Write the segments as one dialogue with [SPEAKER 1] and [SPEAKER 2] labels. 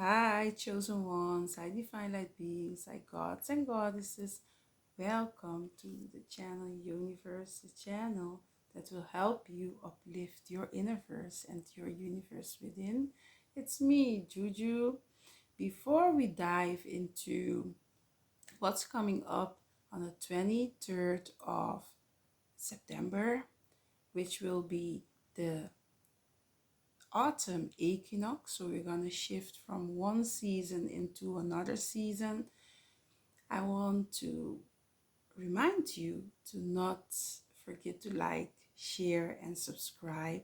[SPEAKER 1] Hi, chosen ones, hi, divine light beings, hi, gods and goddesses. Welcome to the channel Universe, the channel that will help you uplift your innerverse and your universe within. It's me, Juju. Before we dive into what's coming up on the 23rd of September, which will be the autumn equinox, so we're going to shift from one season into another season. I want to remind you to not forget to like, share, and subscribe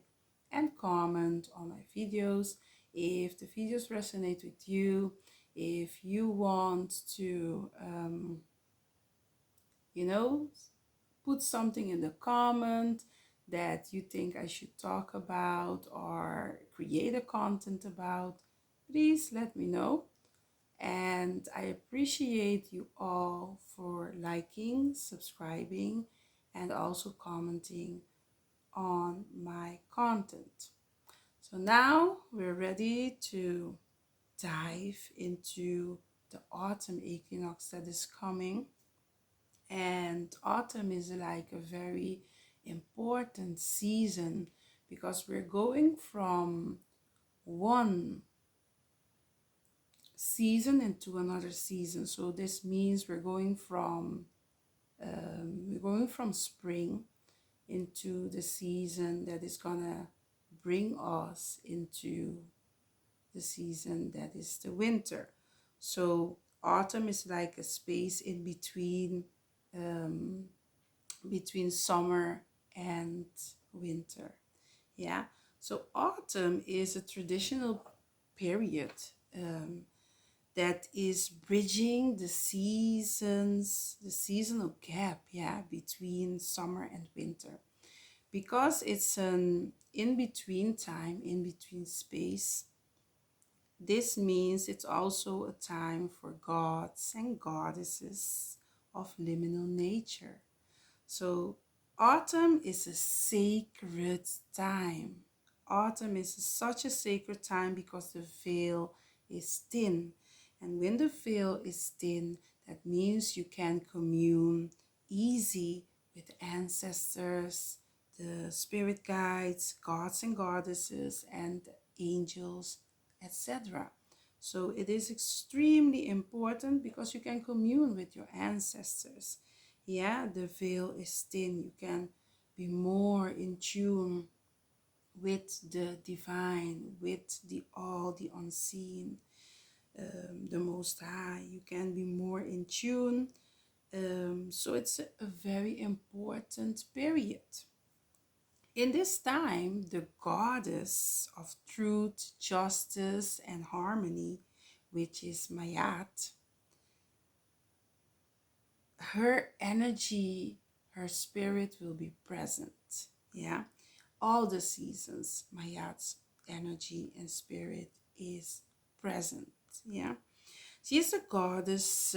[SPEAKER 1] and comment on my videos. If the videos resonate with you, if you want to, you know, put something in the comment that you think I should talk about or create a content about, please let me know. And I appreciate you all for liking, subscribing, and also commenting on my content. So now we're ready to dive into the autumn equinox that is coming. And autumn is like a very important season because we're going from one season into another season. So this means we're going from spring into the season that is gonna bring us into the season that is the winter. So autumn is like a space in between summer and winter. Yeah. So autumn is a traditional period um, that is bridging the seasons, the seasonal gap, yeah, between summer and winter. Because it's an in-between time, in-between space, this means it's also a time for gods and goddesses of liminal nature. So autumn is a sacred time. Autumn is such a sacred time because the veil is thin. And when the veil is thin, that means you can commune easy with ancestors, the spirit guides, gods and goddesses, and angels, etc. So it is extremely important because you can commune with your ancestors. Yeah, the veil is thin. You can be more in tune with the divine, with the all, the unseen, the Most High. You can be more in tune. So it's a very important period. In this time, the goddess of truth, justice, and harmony, which is Mayat, her energy, her spirit will be present. Yeah. All the seasons, Mayat's energy and spirit is present. Yeah. She is a goddess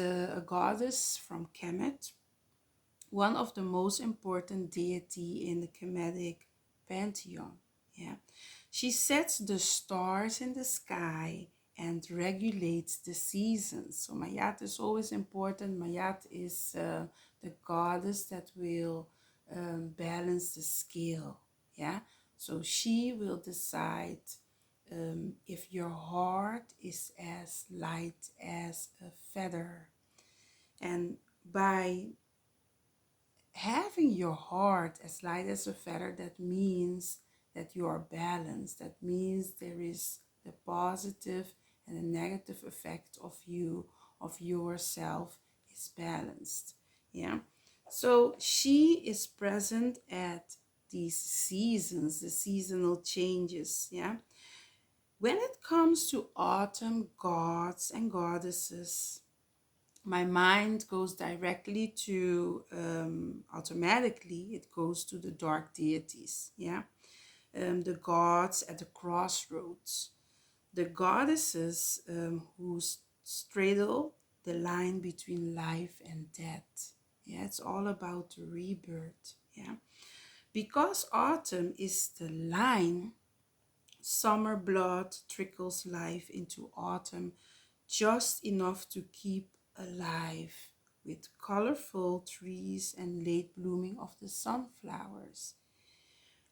[SPEAKER 1] from Kemet, one of the most important deity in the Kemetic pantheon. Yeah. She sets the stars in the sky and regulates the seasons. So Mayat is always important. Mayat is the goddess that will balance the scale. Yeah. So she will decide if your heart is as light as a feather. And by having your heart as light as a feather, that means that you are balanced. That means there is the positive and the negative effect of you, of yourself, is balanced. Yeah. So she is present at these seasons, the seasonal changes. Yeah. When it comes to autumn gods and goddesses, my mind goes directly to automatically it goes to the dark deities. Yeah. The gods at the crossroads, the goddesses who straddle the line between life and death. Yeah, it's all about the rebirth. Yeah, because autumn is the line Summer blood trickles life into autumn, just enough to keep alive with colorful trees and late blooming of the sunflowers.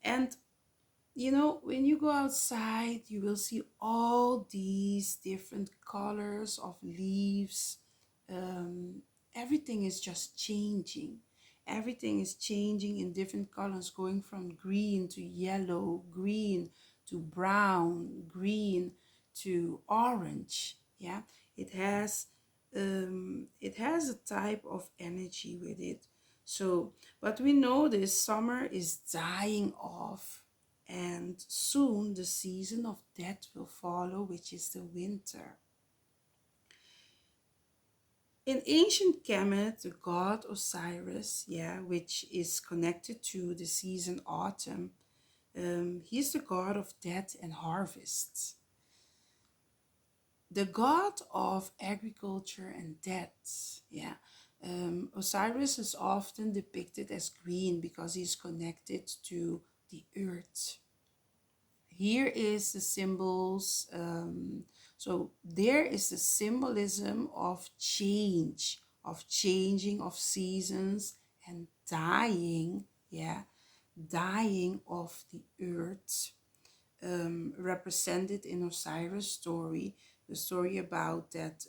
[SPEAKER 1] And when you go outside, you will see all these different colors of leaves. Um, Everything is just changing. Everything is changing in different colors, going from green to yellow, green to brown, green to orange. Yeah, it has it has a type of energy with it. So, but we know this summer is dying off, and soon the season of death will follow, which is the winter. In ancient Kemet, the god Osiris, yeah, which is connected to the season autumn, he's the god of death and harvests, the god of agriculture and death. Yeah, Osiris is often depicted as green because he's connected to the earth. Here is the symbols. So there is the symbolism of change, of changing of seasons and dying, yeah, dying of the earth, represented in Osiris' story, the story about that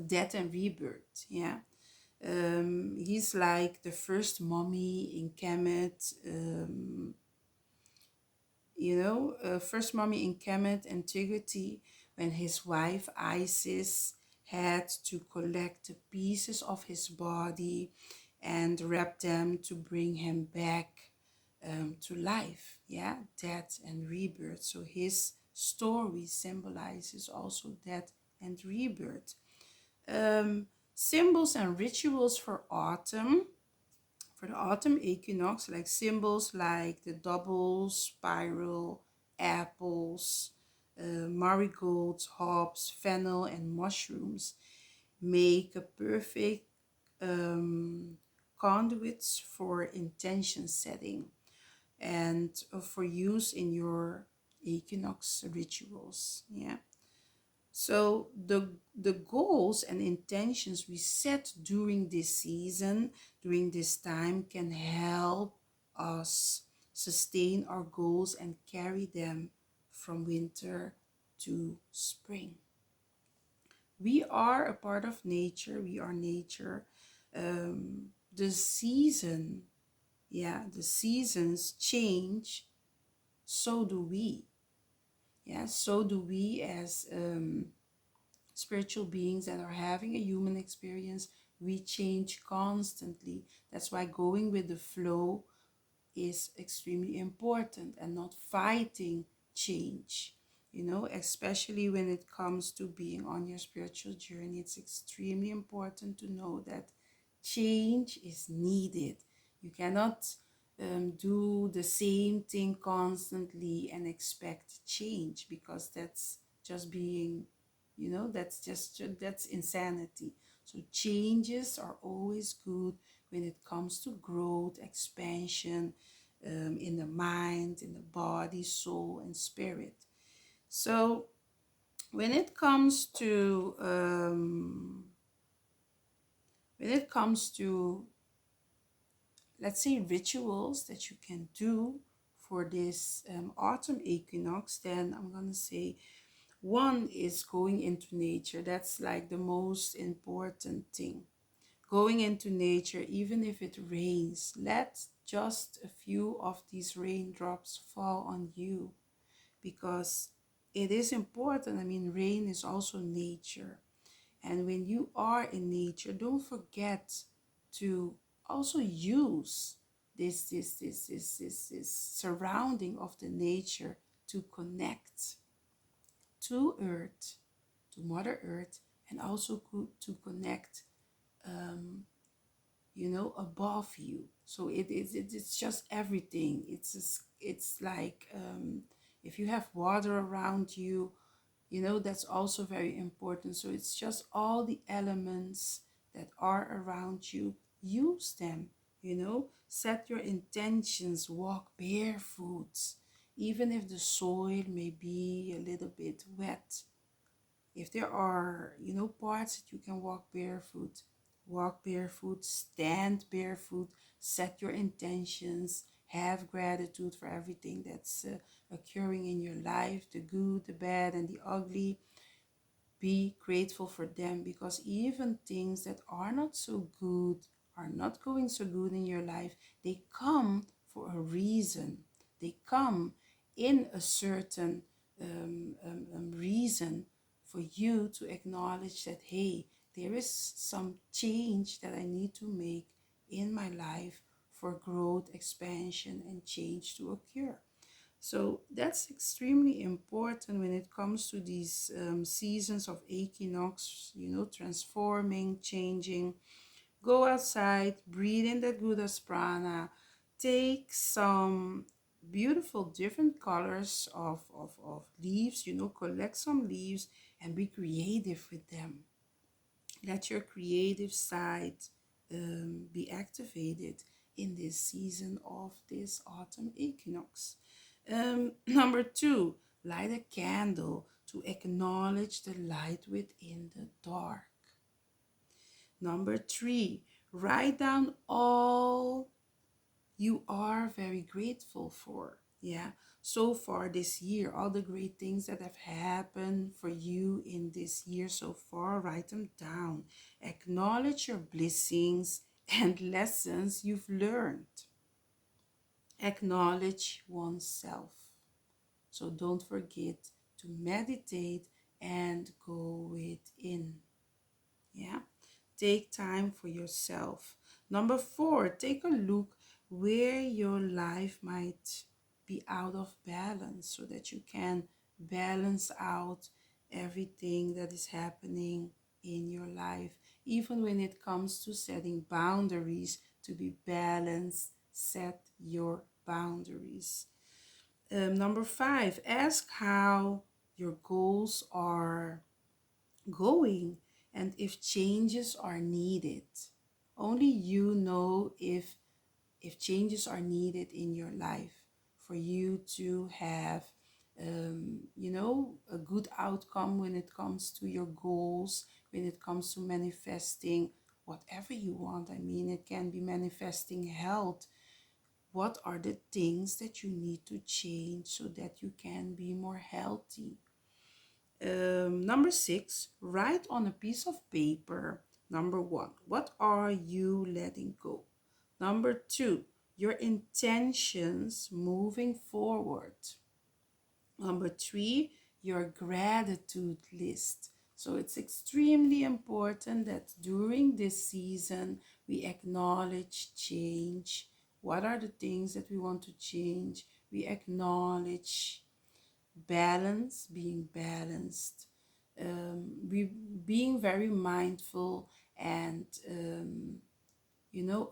[SPEAKER 1] death and rebirth, yeah. He's like the first mummy in Kemet, first mummy in Kemet antiquity, when his wife Isis had to collect the pieces of his body and wrap them to bring him back to life. Yeah, death and rebirth. So his story symbolizes also death and rebirth. Symbols and rituals for autumn, for the autumn equinox, like symbols like the double spiral, apples, marigolds, hops, fennel, and mushrooms make a perfect conduits for intention setting and for use in your equinox rituals. Yeah. So the goals and intentions we set during this season, during this time, can help us sustain our goals and carry them from winter to spring. We are a part of nature. We are nature. The season, yeah, the seasons change. So do we. Yeah, so do we as spiritual beings that are having a human experience. We change constantly. That's why going with the flow is extremely important, and not fighting change. Especially when it comes to being on your spiritual journey, it's extremely important to know that change is needed. You cannot do the same thing constantly and expect change, because that's just being, that's insanity. So changes are always good when it comes to growth, expansion, in the mind, in the body, soul, and spirit. So when it comes to let's say rituals that you can do for this autumn equinox, then I'm gonna say one is going into nature. That's like the most important thing. Going into nature, even if it rains, let just a few of these raindrops fall on you, because it is important. I mean, rain is also nature. And when you are in nature, don't forget to also use this surrounding of the nature to connect to earth, to Mother Earth, and also to connect above you. So it's just everything. It's like if you have water around you, that's also very important. So it's just all the elements that are around you. Use them. Set your intentions. Walk barefoot. even if the soil may be a little bit wet. If there are, parts that you can walk barefoot, stand barefoot, set your intentions, have gratitude for everything that's occurring in your life, the good, the bad, and the ugly. Be grateful for them, because even things that are not so good, are not going so good in your life, they come for a reason. They come in a certain reason for you to acknowledge that, hey, there is some change that I need to make in my life for growth, expansion, and change to occur. So that's extremely important when it comes to these seasons of equinox, transforming, changing. Go outside, breathe in that Buddha's prana, take some beautiful different colors of leaves, collect some leaves and be creative with them. Let your creative side be activated in this season of this autumn equinox. Number 2, light a candle to acknowledge the light within the dark. Number 3, write down all you are very grateful for. Yeah. So far this year, all the great things that have happened for you in this year so far, write them down. Acknowledge your blessings and lessons you've learned. Acknowledge oneself. So don't forget to meditate and go within. Yeah. Take time for yourself. Number 4, take a look where your life might be out of balance, so that you can balance out everything that is happening in your life. Even when it comes to setting boundaries, to be balanced, set your boundaries. Number 5, ask how your goals are going and if changes are needed. Only you know if changes are needed in your life for you to have a good outcome when it comes to your goals, when it comes to manifesting whatever you want. I mean, it can be manifesting health. What are the things that you need to change so that you can be more healthy? Number 6, write on a piece of paper. Number 1, what are you letting go? Number 2, your intentions moving forward. Number 3, your gratitude list. So it's extremely important that during this season we acknowledge change. What are the things that we want to change? We acknowledge balance, being balanced, we being very mindful and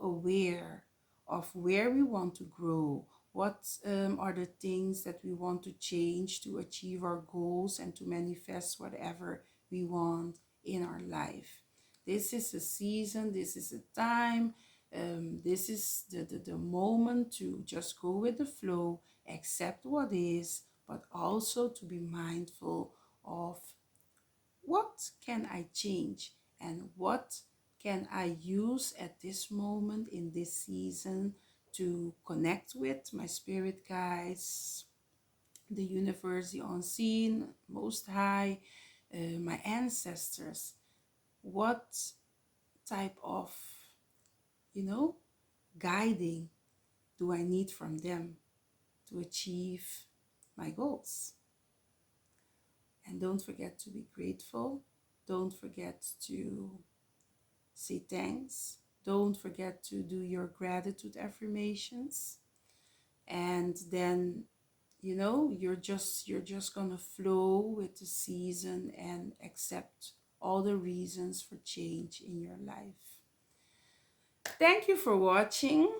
[SPEAKER 1] aware of where we want to grow. What are the things that we want to change to achieve our goals and to manifest whatever we want in our life? This is a season, this is a time, this is the moment to just go with the flow, accept what is, but also to be mindful of what can I change and what can I use at this moment in this season to connect with my spirit guides, the universe, the unseen, most high, my ancestors. What type of, you know, guiding do I need from them to achieve my goals? And don't forget to be grateful. Don't forget to say thanks. Don't forget to do your gratitude affirmations. And then, you're just gonna flow with the season and accept all the reasons for change in your life. Thank you for watching.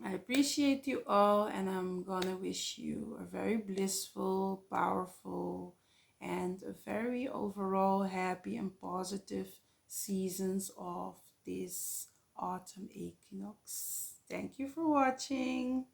[SPEAKER 1] I appreciate you all, and I'm gonna wish you a very blissful, powerful, and a very overall happy and positive seasons of this autumn equinox. Thank you for watching.